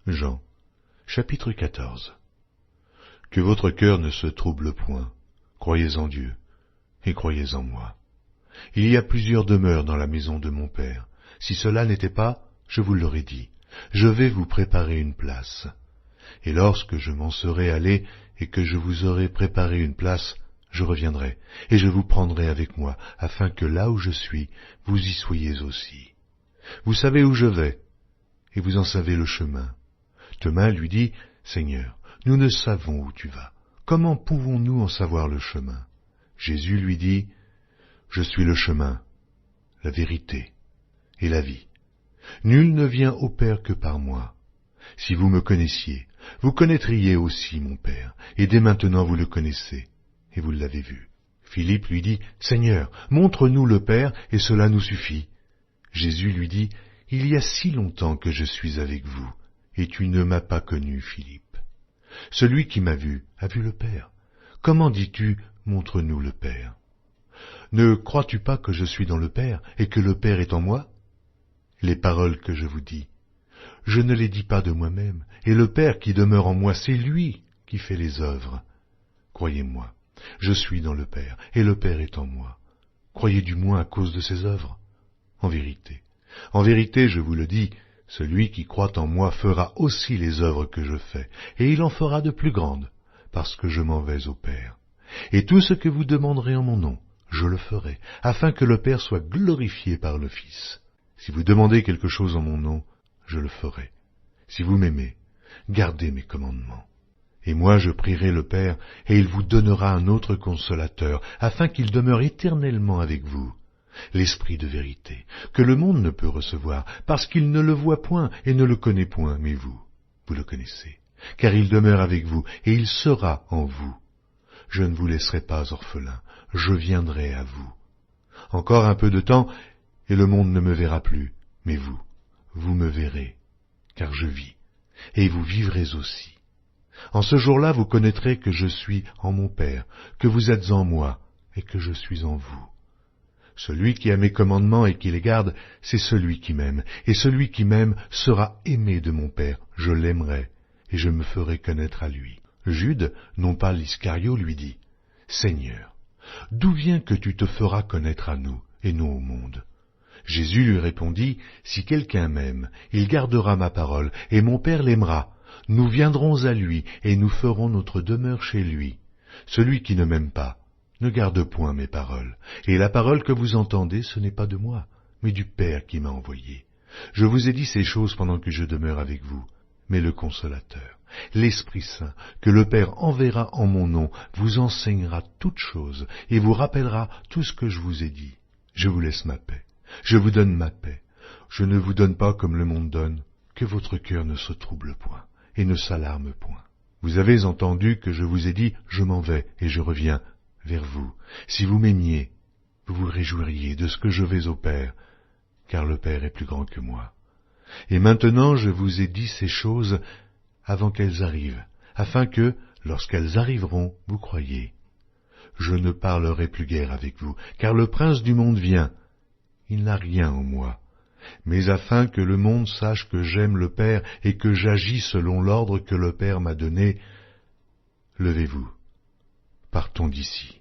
Jean, chapitre 14. Que votre cœur ne se trouble point, croyez en Dieu, et croyez en moi. Il y a plusieurs demeures dans la maison de mon Père. Si cela n'était pas, je vous l'aurais dit, je vais vous préparer une place. Et lorsque je m'en serai allé, et que je vous aurai préparé une place, je reviendrai, et je vous prendrai avec moi, afin que là où je suis, vous y soyez aussi. Vous savez où je vais, et vous en savez le chemin. Thomas lui dit, Seigneur, nous ne savons où tu vas. Comment pouvons-nous en savoir le chemin? Jésus lui dit, Je suis le chemin, la vérité et la vie. Nul ne vient au Père que par moi. Si vous me connaissiez, vous connaîtriez aussi mon Père, et dès maintenant vous le connaissez, et vous l'avez vu. Philippe lui dit, Seigneur, montre-nous le Père, et cela nous suffit. Jésus lui dit, Il y a si longtemps que je suis avec vous, et tu ne m'as pas connu, Philippe. Celui qui m'a vu a vu le Père. Comment dis-tu, montre-nous le Père? Ne crois-tu pas que je suis dans le Père, et que le Père est en moi? Les paroles que je vous dis, je ne les dis pas de moi-même, et le Père qui demeure en moi, c'est lui qui fait les œuvres. Croyez-moi, je suis dans le Père, et le Père est en moi. Croyez du moins à cause de ses œuvres. En vérité, je vous le dis, celui qui croit en moi fera aussi les œuvres que je fais, et il en fera de plus grandes, parce que je m'en vais au Père. Et tout ce que vous demanderez en mon nom, je le ferai, afin que le Père soit glorifié par le Fils. Si vous demandez quelque chose en mon nom, je le ferai. Si vous m'aimez, gardez mes commandements. Et moi je prierai le Père, et il vous donnera un autre consolateur, afin qu'il demeure éternellement avec vous, l'Esprit de vérité, que le monde ne peut recevoir, parce qu'il ne le voit point et ne le connaît point, mais vous le connaissez, car il demeure avec vous, et il sera en vous. Je ne vous laisserai pas orphelin, je viendrai à vous. Encore un peu de temps, et le monde ne me verra plus, mais vous me verrez, car je vis, et vous vivrez aussi. En ce jour-là, vous connaîtrez que je suis en mon Père, que vous êtes en moi, et que je suis en vous. Celui qui a mes commandements et qui les garde, c'est celui qui m'aime, et celui qui m'aime sera aimé de mon Père, je l'aimerai, et je me ferai connaître à lui. Jude, non pas l'Iscario, lui dit, Seigneur, d'où vient que tu te feras connaître à nous, et non au monde? Jésus lui répondit, Si quelqu'un m'aime, il gardera ma parole, et mon Père l'aimera. Nous viendrons à lui, et nous ferons notre demeure chez lui. Celui qui ne m'aime pas ne garde point mes paroles, et la parole que vous entendez, ce n'est pas de moi, mais du Père qui m'a envoyé. Je vous ai dit ces choses pendant que je demeure avec vous, mais le Consolateur, l'Esprit Saint, que le Père enverra en mon nom, vous enseignera toutes choses, et vous rappellera tout ce que je vous ai dit. Je vous laisse ma paix. Je vous donne ma paix. Je ne vous donne pas comme le monde donne, que votre cœur ne se trouble point, et ne s'alarme point. Vous avez entendu que je vous ai dit, je m'en vais, et je reviens vers vous. Si vous m'aimiez, vous vous réjouiriez de ce que je vais au Père, car le Père est plus grand que moi. Et maintenant je vous ai dit ces choses avant qu'elles arrivent, afin que, lorsqu'elles arriveront, vous croyiez. Je ne parlerai plus guère avec vous, car le prince du monde vient. Il n'a rien en moi, mais afin que le monde sache que j'aime le Père et que j'agis selon l'ordre que le Père m'a donné, levez-vous, partons d'ici.